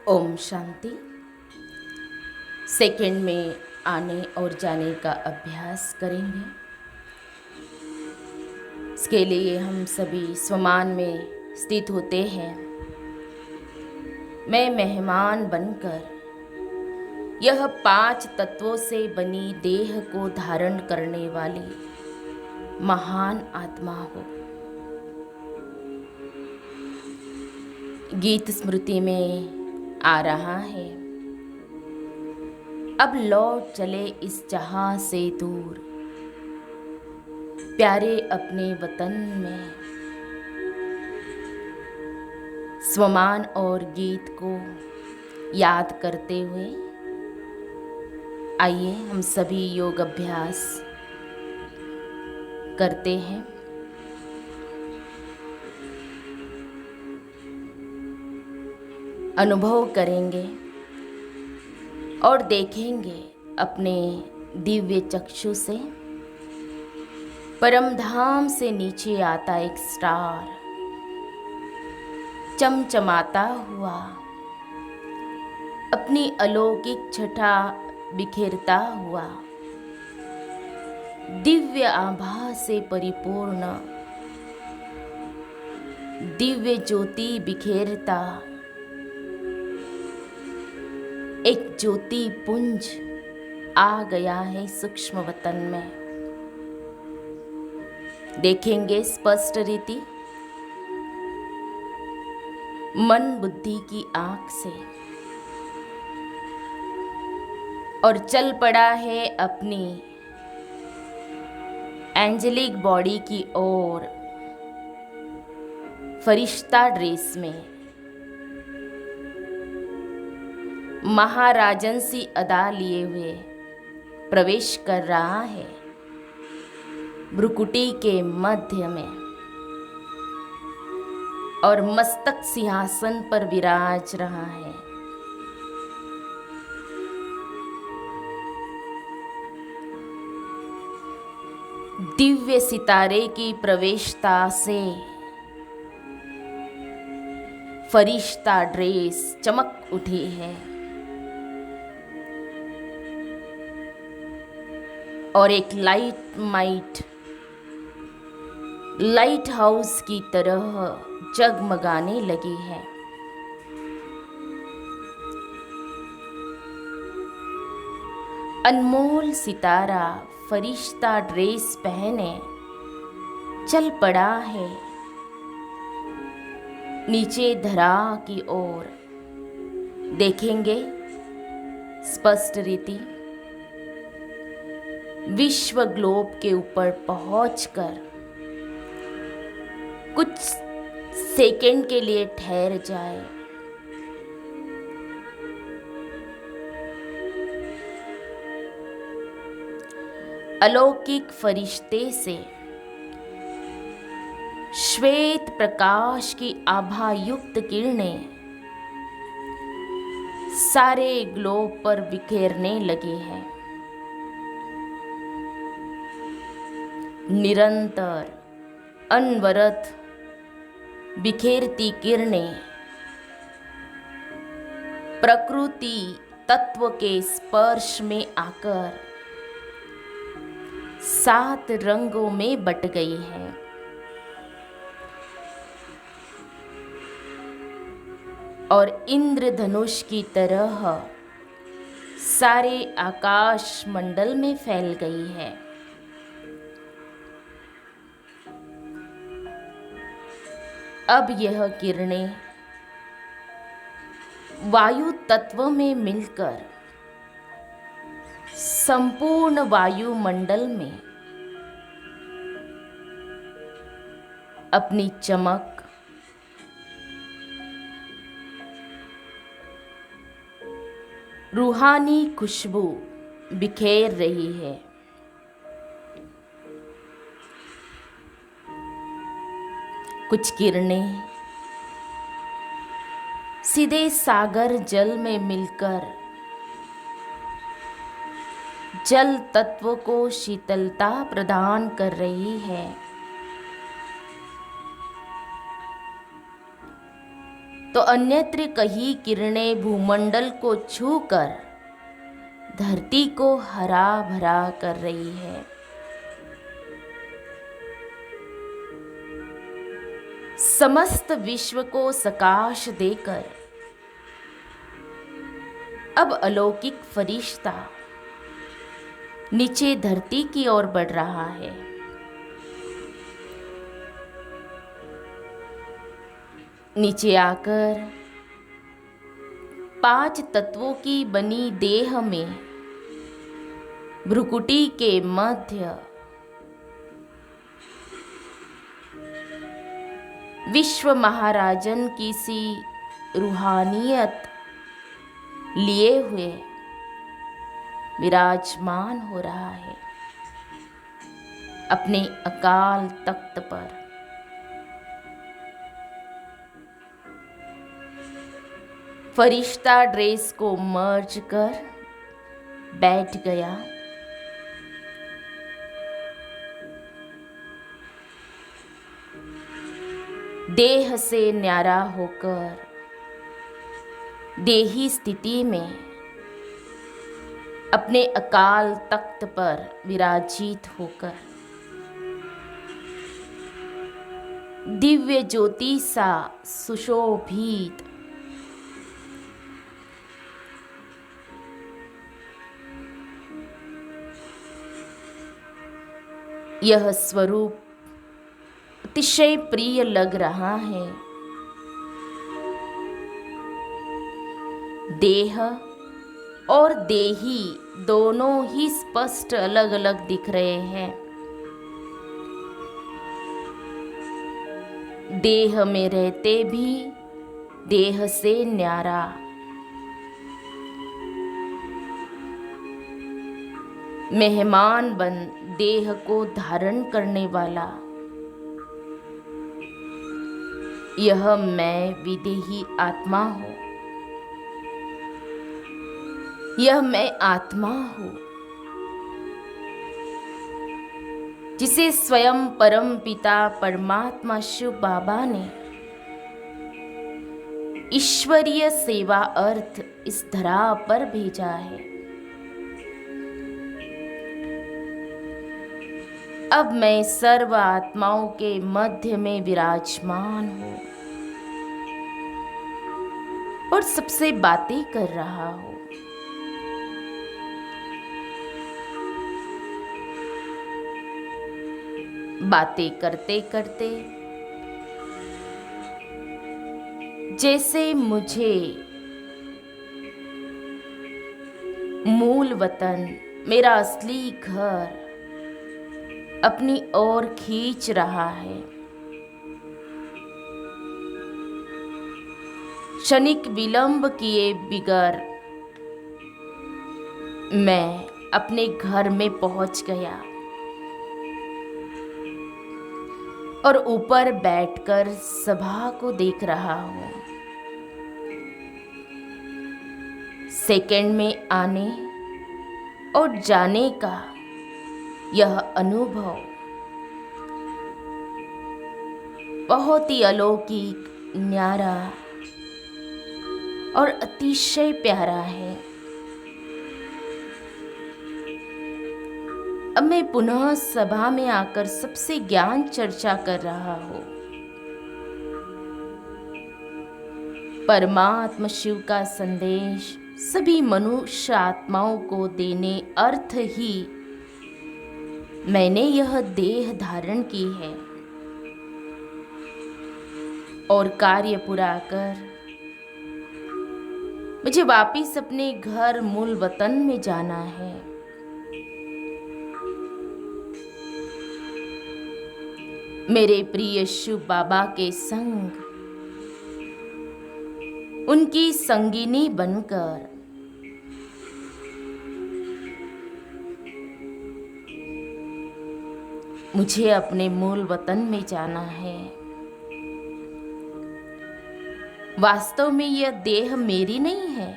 Om Shanti. Second में आने और जाने का अभ्यास करेंगे। इसके लिए हम सभी स्वमान में स्थित होते हैं। मैं मेहमान बनकर यह 5 तत्वों से बनी देह को धारण करने वाली महान आत्मा हो। गीत स्मृति में आ रहा है, अब लौट चले इस जहां से दूर, प्यारे अपने वतन में। स्वमान और गीत को याद करते हुए आइए हम सभी योग अभ्यास करते हैं। अनुभव करेंगे और देखेंगे अपने दिव्य चक्षु से परम धाम से नीचे आता एक स्टार चमचमाता हुआ अपनी अलौकिक छटा बिखेरता हुआ, दिव्य आभा से परिपूर्ण दिव्य ज्योति बिखेरता एक ज्योति पुंज आ गया है सूक्ष्म वतन में। देखेंगे स्पष्ट रीति मन बुद्धि की आंख से, और चल पड़ा है अपनी एंजेलिक बॉडी की ओर फरिश्ता ड्रेस में। महाराजन सी अदा लिए हुए प्रवेश कर रहा है भ्रुकुटी के मध्य में, और मस्तक सिंहासन पर विराज रहा है। दिव्य सितारे की प्रवेशता से फरिश्ता ड्रेस चमक उठी है, और एक लाइट हाउस की तरह जगमगाने लगी है। अनमोल सितारा फरिश्ता ड्रेस पहने चल पड़ा है नीचे धरा की ओर। देखेंगे स्पष्ट रीति विश्व ग्लोब के ऊपर पहुंचकर कुछ सेकंड के लिए ठहर जाए। अलौकिक फरिश्ते से श्वेत प्रकाश की आभा युक्त किरणें सारे ग्लोब पर बिखेरने लगे हैं। निरंतर अनवरत बिखेरती किरणें प्रकृति तत्व के स्पर्श में आकर 7 रंगों में बट गई है। और इंद्रधनुष की तरह सारे आकाश मंडल में फैल गई है। अब यह किरणें वायु तत्व में मिलकर संपूर्ण वायुमंडल में अपनी चमक, रूहानी खुशबू बिखेर रही है। कुछ किरणें सीधे सागर जल में मिलकर जल तत्व को शीतलता प्रदान कर रही है, तो अन्यत्र कहीं किरणें भूमंडल को छूकर धरती को हरा भरा कर रही है। समस्त विश्व को सकाश देकर अब अलौकिक फरिश्ता नीचे धरती की ओर बढ़ रहा है। नीचे आकर 5 तत्वों की बनी देह में भ्रुकुटी के मध्य विश्व महाराजन की सी रूहानियत लिए हुए विराजमान हो रहा है अपने अकाल तख्त पर। फरिश्ता ड्रेस को मर्ज कर बैठ गया। देह से न्यारा होकर देही स्थिति में अपने अकाल तख्त पर विराजित होकर दिव्य ज्योति सा सुशोभित यह स्वरूप अतिशय प्रिय लग रहा है। देह और देही दोनों ही स्पष्ट अलग अलग दिख रहे हैं। देह में रहते भी देह से न्यारा, मेहमान बन देह को धारण करने वाला यह मैं विदेही आत्मा हूँ। यह मैं आत्मा हूँ जिसे स्वयं परम पिता परमात्मा शिव बाबा ने ईश्वरीय सेवा अर्थ इस धरा पर भेजा है। अब मैं सर्व आत्माओं के मध्य में विराजमान हूँ और सबसे बातें कर रहा हूँ। बातें करते करते जैसे मुझे मूल वतन, मेरा असली घर अपनी ओर खींच रहा है। क्षणिक विलंब किए बिगर मैं अपने घर में पहुंच गया और ऊपर बैठकर सभा को देख रहा हूं। सेकंड में आने और जाने का यह अनुभव बहुत ही अलौकिक, न्यारा और अतिशय प्यारा है। अब मैं पुनः सभा में आकर सबसे ज्ञान चर्चा कर रहा हूँ। परमात्मा शिव का संदेश सभी मनुष्य आत्माओं को देने अर्थ ही मैंने यह देह धारण की है और कार्य पूरा कर मुझे वापिस अपने घर मूल वतन में जाना है। मेरे प्रिय शिव बाबा के संग उनकी संगिनी बनकर मुझे अपने मूल वतन में जाना है। वास्तव में यह देह मेरी नहीं है।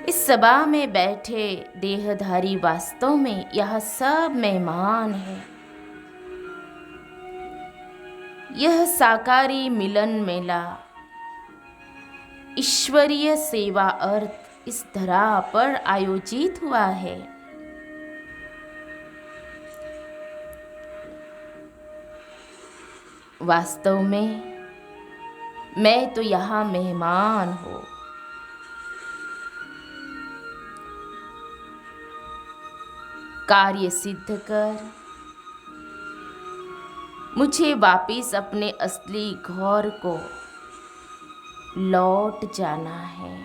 इस सभा में बैठे देहधारी वास्तव में यह सब मेहमान है। यह साकारी मिलन मेला ईश्वरीय सेवा अर्थ इस धरा पर आयोजित हुआ है। वास्तव में मैं तो यहाँ मेहमान हूँ। कार्य सिद्ध कर मुझे वापिस अपने असली घर को लौट जाना है,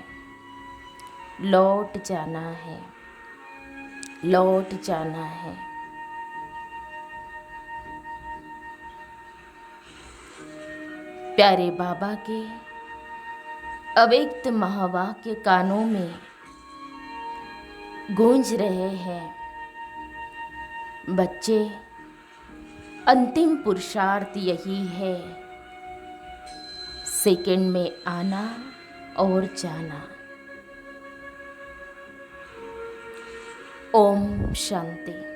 लौट जाना है, लौट जाना है। प्यारे बाबा के अव्यक्त महावाक्य कानों में गूंज रहे हैं। बच्चे, अंतिम पुरुषार्थ यही है, सेकंड में आना और जाना। ओम शांति।